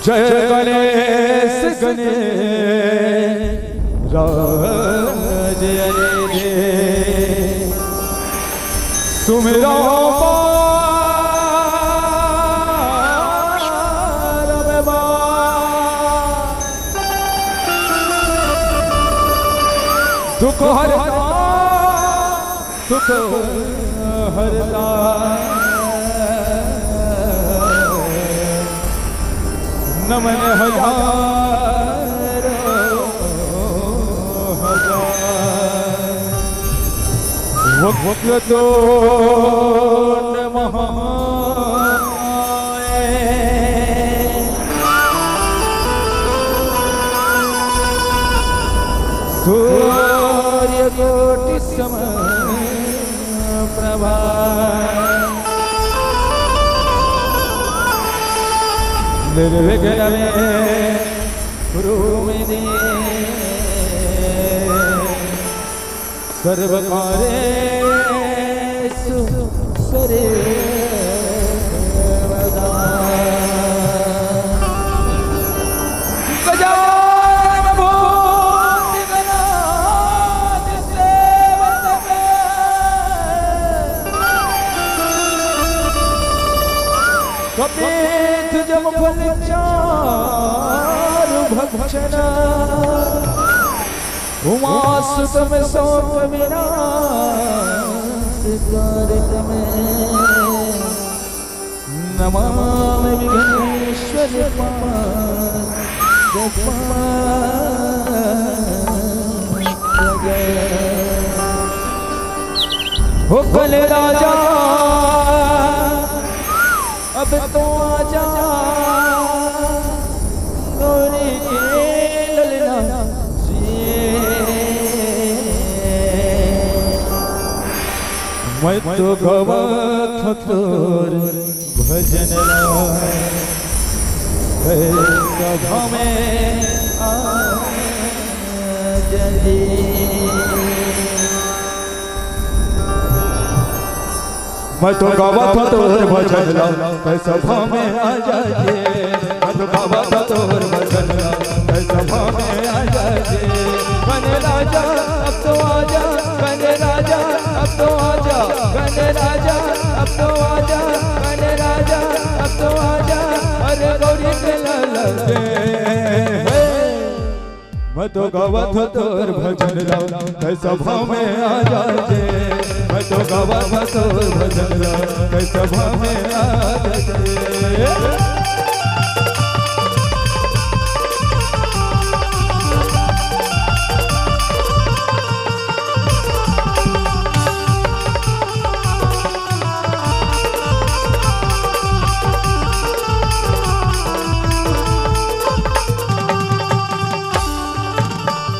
जय गणेश गणेश राज रे सुमिरो दुख हरता सुख हरता नमन हजार वक्रतो नमः सूर्यकोटि समप्रभा निर्विघ्न कुरु मे सर्वकार्येषु सर्वदा कपीठ जब फल चारु भक्षणा उमा सुतम शोक विनाश कारक में नमामि विघ्नेश्वर हो कल राजा अब तो आजा गौरी के ललना मैं तो गवत तोर भजन सभा में आजली मैं तो गावत तोर भजन सभा में आ जाए मैं तो गावत तोर भजन सभा में आ जाए बने राजा अब तो आजा बने राजा अब तो आजा बने राजा अब तो आजा बने राजा अब तो आजा अरे गौरी के ललते मैं तो गावत तोर भजन सभा में आ जाए मैं तो गावत तोर भजन सभा में आ जाए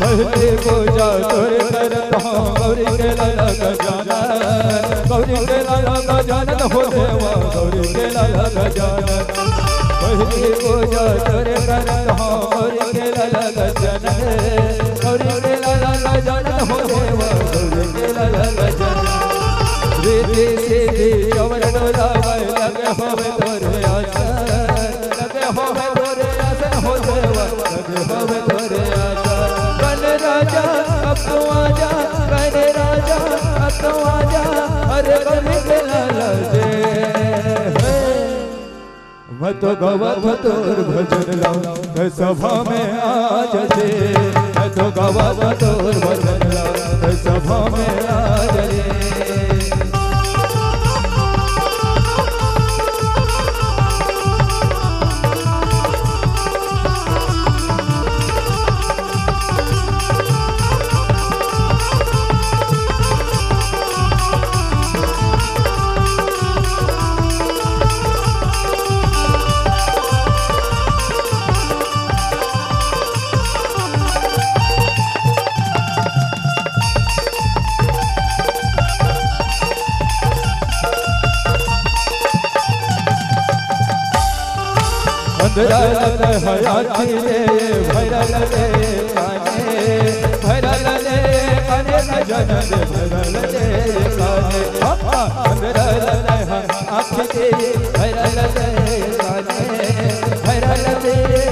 पहले पूजा तोर करता गौरी के लाला गजानन गौरी के लाला गजानन हो देवा गौरी के लाला गजानन पहले पूजा तोर करता गौरी के लाला गजानन गौरी के लाला गजानन हो देवा गौरी के लाला गजानन रीति सीधी चवर डोला लगे होवे तोरे आसन लगे होवे तोरे आसन हो देवा लगे होवे तोरे आसन राजा अब तो आजा बने राजा अब तो आजा अरे गौरी के लाला जे मैं तो गावत तोर भजन सभा में आ जाए मैं तो गावत तोर भजन सभा में आ जाए भैरल हयाती रे भैरल रे काने न जन दे भैरल रे काने भैरल आँख दे भैरल रे काने भैरल रे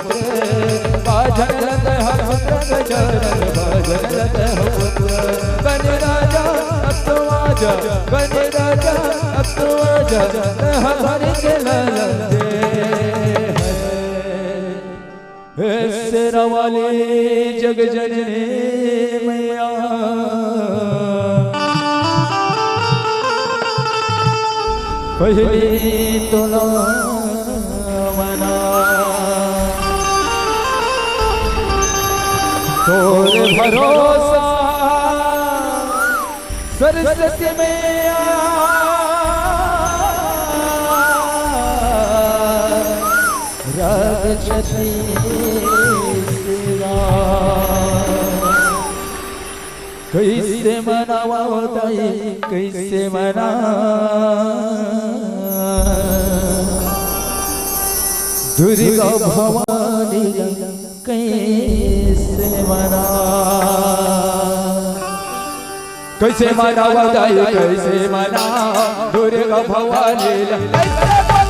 पुत्र बाजन लत हर पुत्र गजानन बाजन लत हो पुत्र बन राजा अब तो आजा बन राजा अब तो आजा हमारे के लाला दे शेरा वाली जग जननी मैया पहली तुला मना तोर भरोसा सरस्वती मैया राग छठी कैसे मनावा होताई कैसे मना दुर्गा भवानी कैसे मना कैसे मनावा जाए कैसे मना दुर्गा भवानी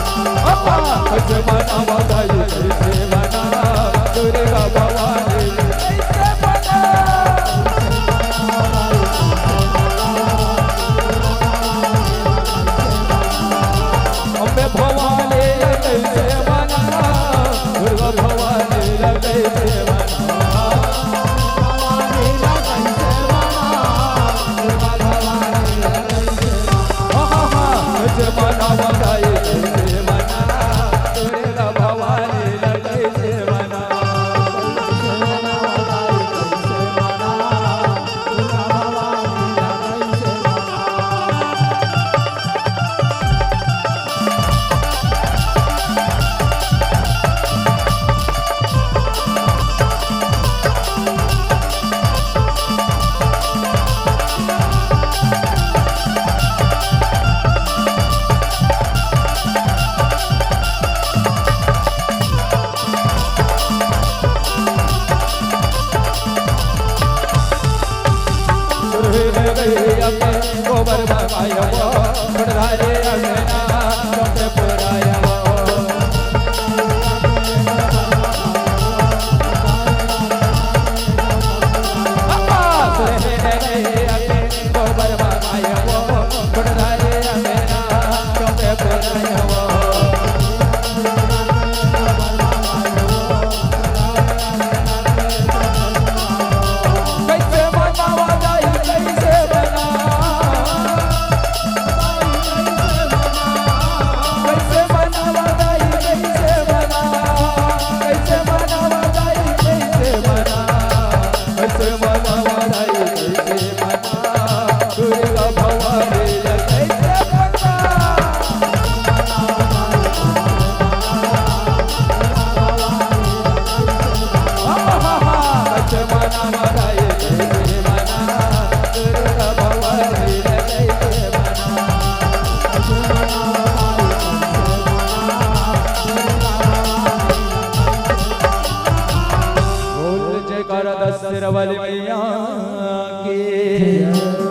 कैसे मनावा जाए कैसे मना दुर्गा भवानी अम्बे भवानी कैसे मना दुर्गा भवानी कैसे मना कैसे मनावा जाए कैसे मना दुर्गा भवानी कैसे मना गोबर बाबाया वो बड़धारे अंगना चौके पुराया वो गोबर बाबाया वो बड़धारे अंगना चौके पुराया वो वाली मैया के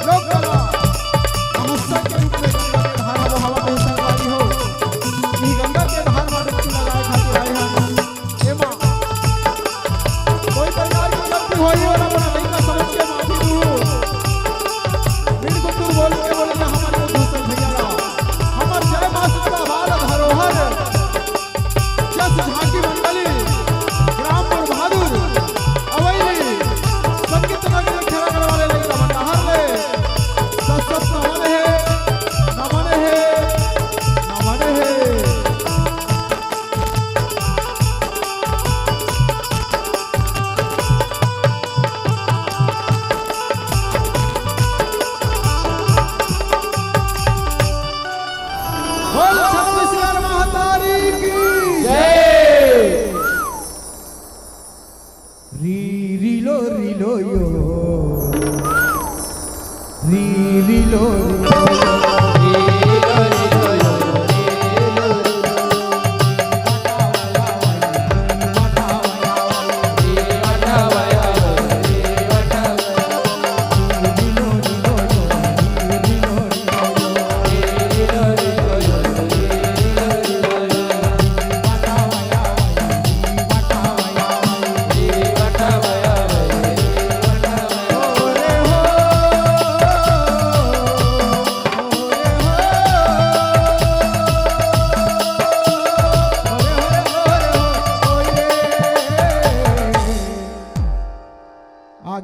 लोग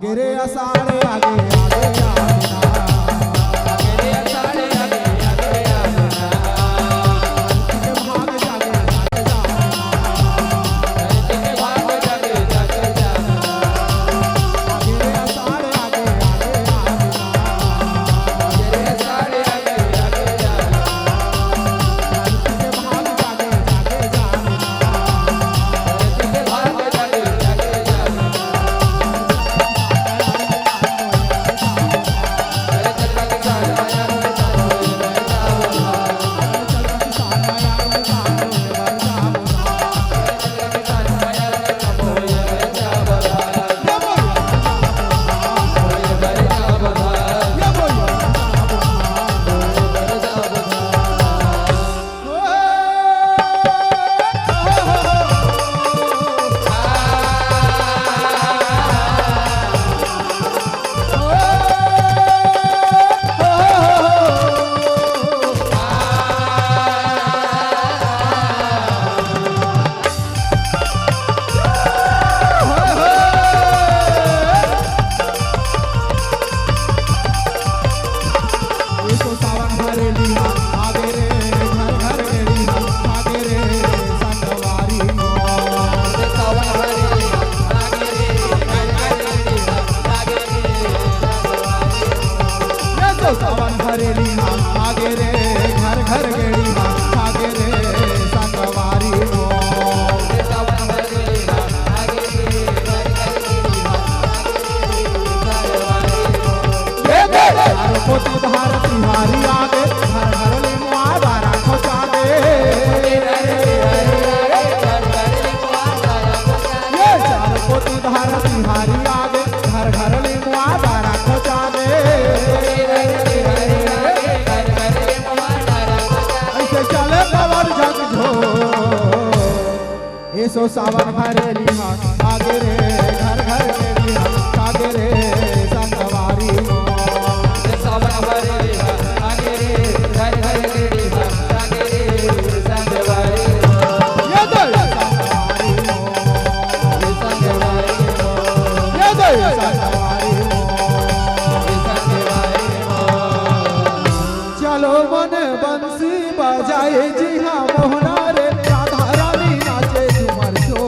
आगे रे असाड़े आगे आगे आना आगे रे असाड़े आगे आगे आना के भाग जागे जागे जाना आगे रे असाड़े आगे आगे आना आगे रे असाड़े आगे आगे आना के भाग जागे जागे जाना के भाग जागे जागे जाना आगे रे घर घर गेड़ी आगे रे संगवारी हो पोती धार तिहारी आगे घर घर ले मुआवा राखो चागे ये चार पोती धार तिहारी आगे घर घर ले मुआवा राखो चागे चले पवन जग झो ऐसो सावन भरेली हाँ आगे रे घर घर गेली हाँ आगे रे संगवारी हो सावन भरेली हाँ आगे रे घर घर गेली हाँ आगे रे संगवारी हो ये दो संगवारी हो ये संगवारी हो ये दो संगवारी हो ये संगवारी हो चलो मन बंसी बजाए जी हाँ मोहना रे राधा रानी नाचे झूमर जो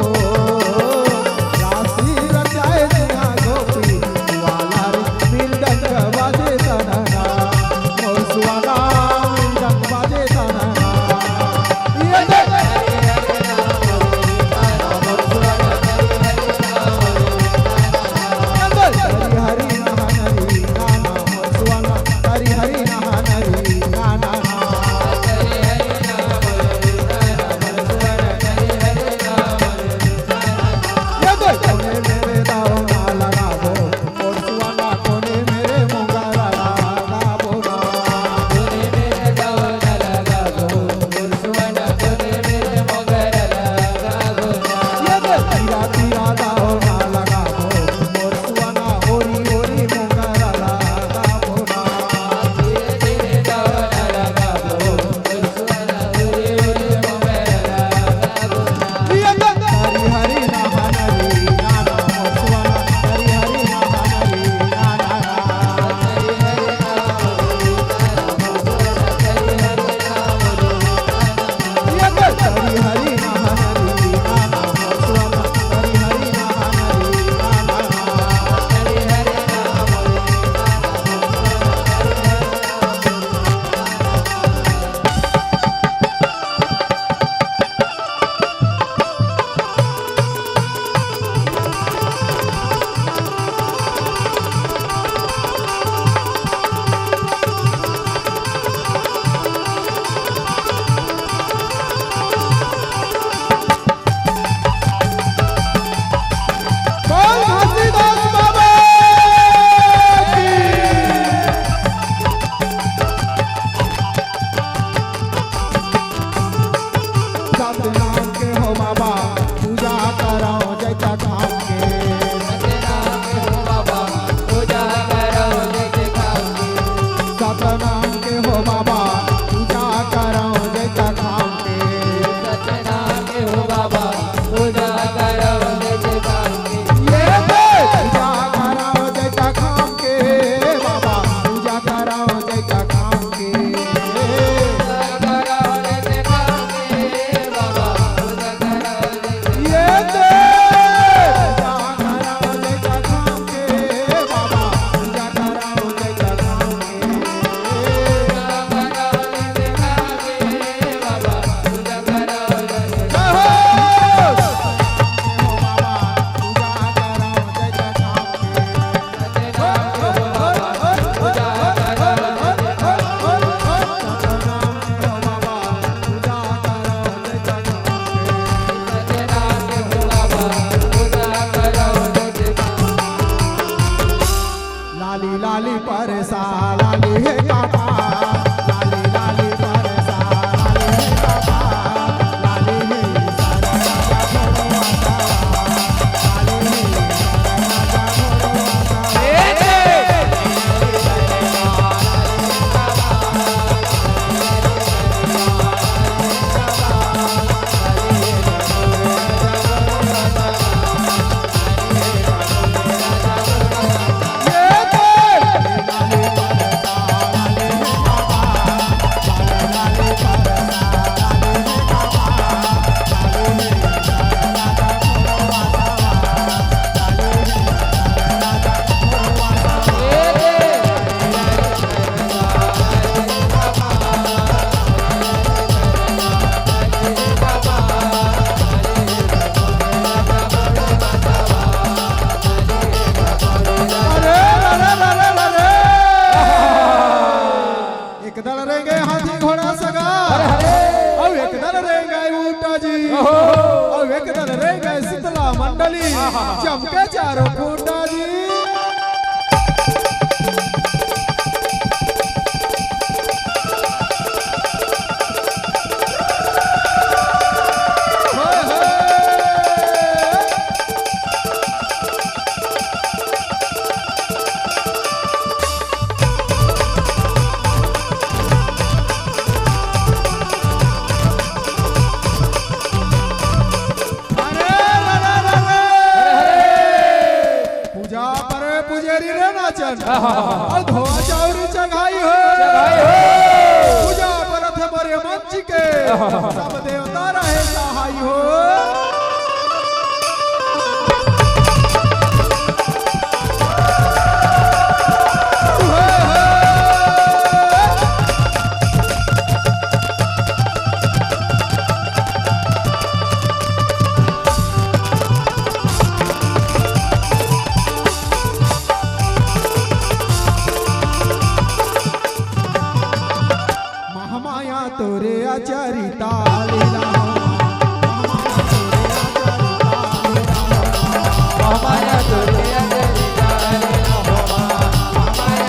राशि रचाए जी हाँ गोपी वाला रे मिलडंग बाजे तनना मोसवाला मिलडंग बाजे तनना ये दे हरि हरि नहनरी नाना मोसवाला हरि हरि नहनरी नाना मंडली चमके चारों खूंटा जी। और धोआ चाउरी चढ़ाई हो पूजा परत मरे मंच के सब देवता रहे सहाय हो। तोरे आचरिता लीला माया तोरे आचरिता लीला माया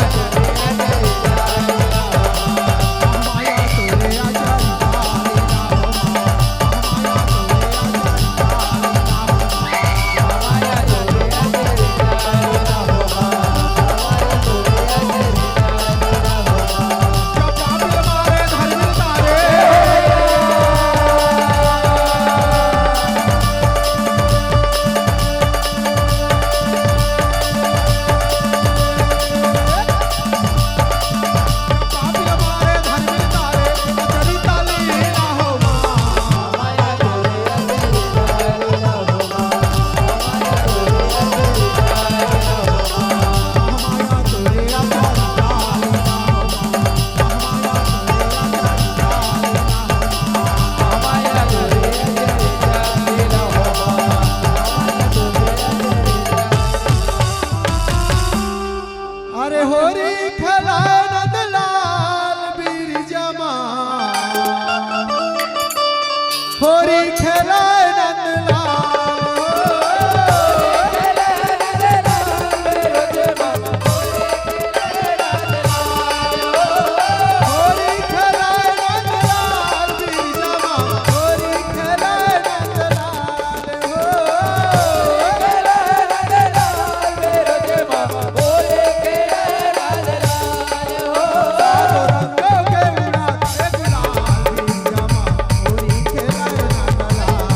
तोरे होरी खेला नंदलाल होरी खेला नंदलाल बीरजमा होरी खेला नंदलाल हो खेला नंदलाल बीरजमा होरी खेला नंदलाल हो रंगों के उड़ाते गुलाल बीरजमा होरी खेला नंदलाल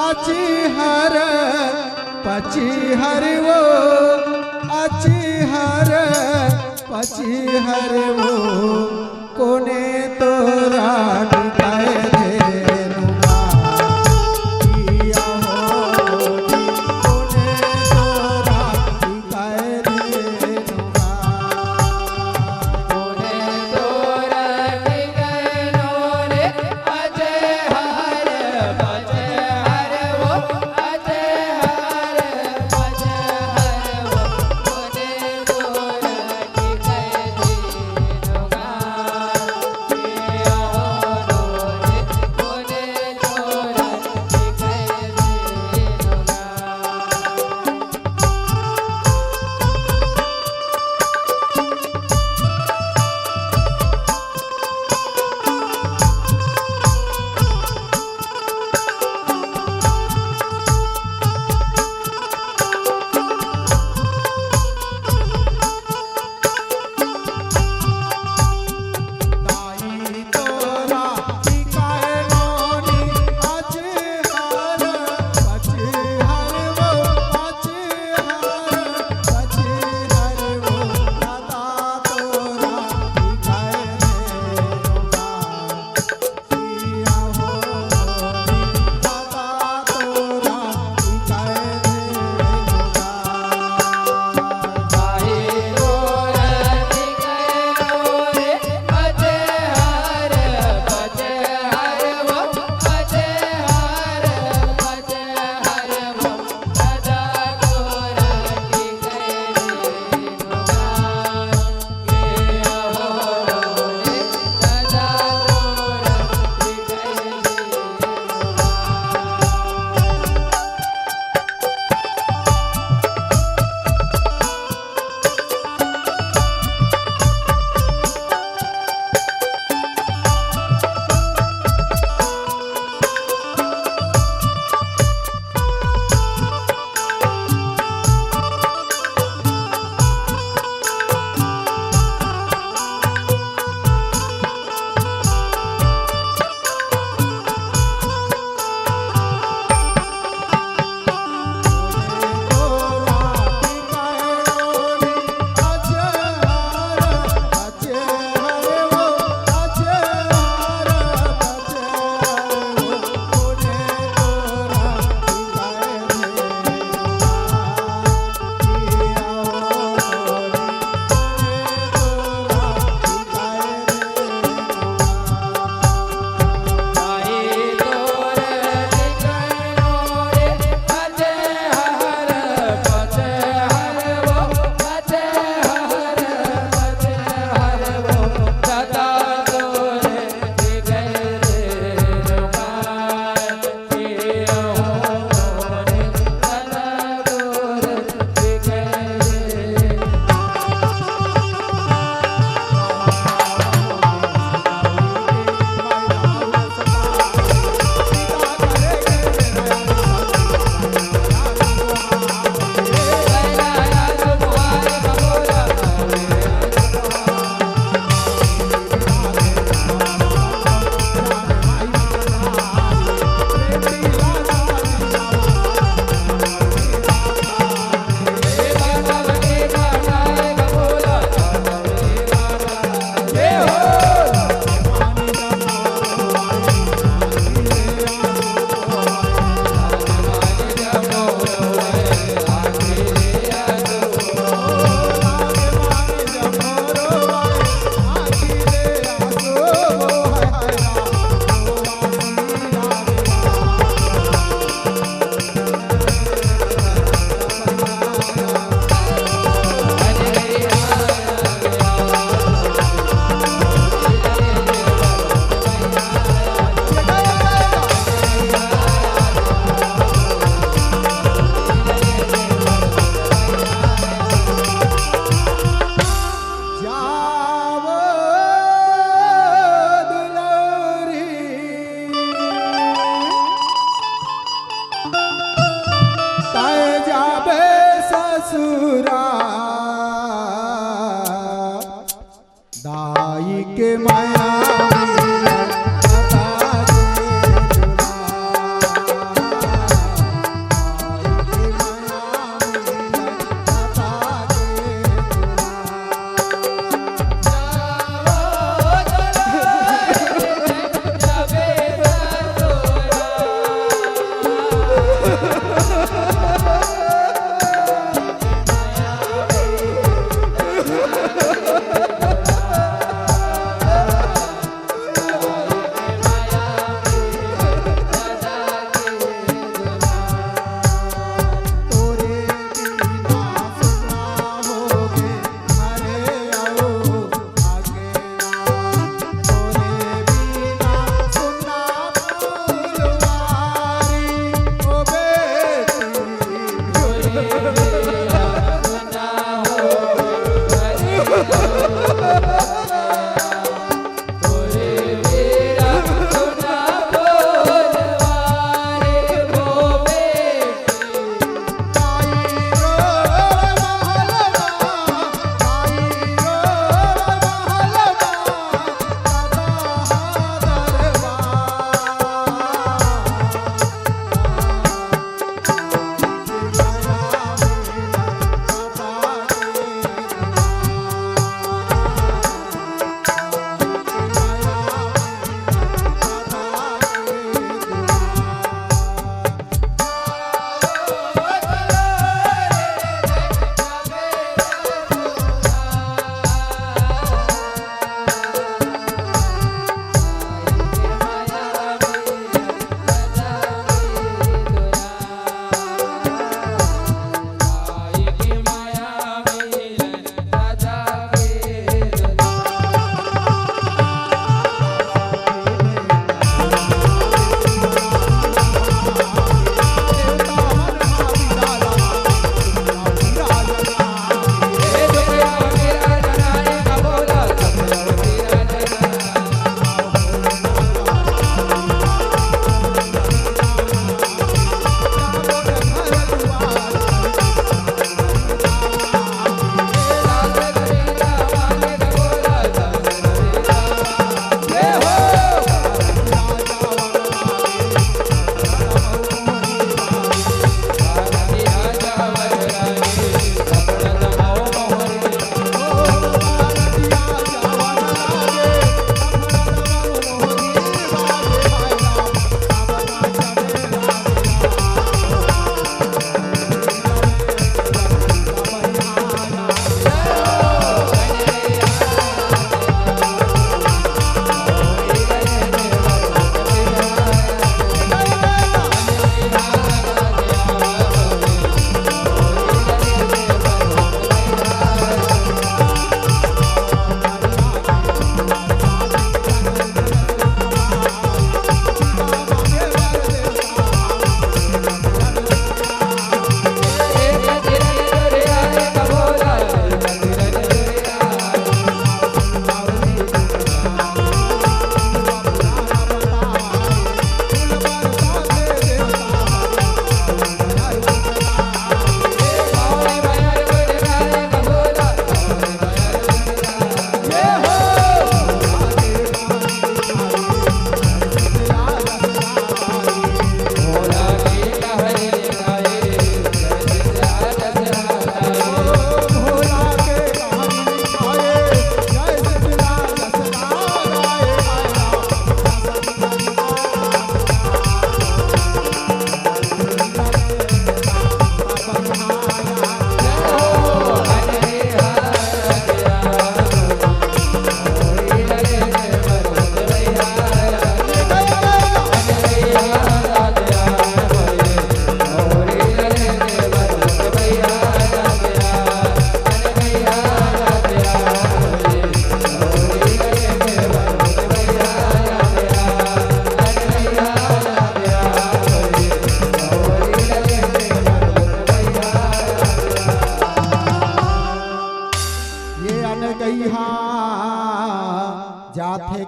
अचिहर पचिहर वो अचिहर पचिहर वो कोने तोरा टिकाए धेनुगा किया हो कोने तोरा टिकाए धेनुगा कोने तोरा टिकाए नोरे अजय हर वो अजय हर वो कोने तोरा टिकाए धेनुगा किया हो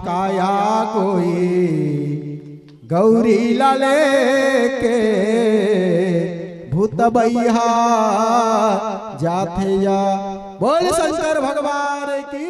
काया कोई गौरी लाले के भूत बैहा जाथे या। बोल शंकर भगवान की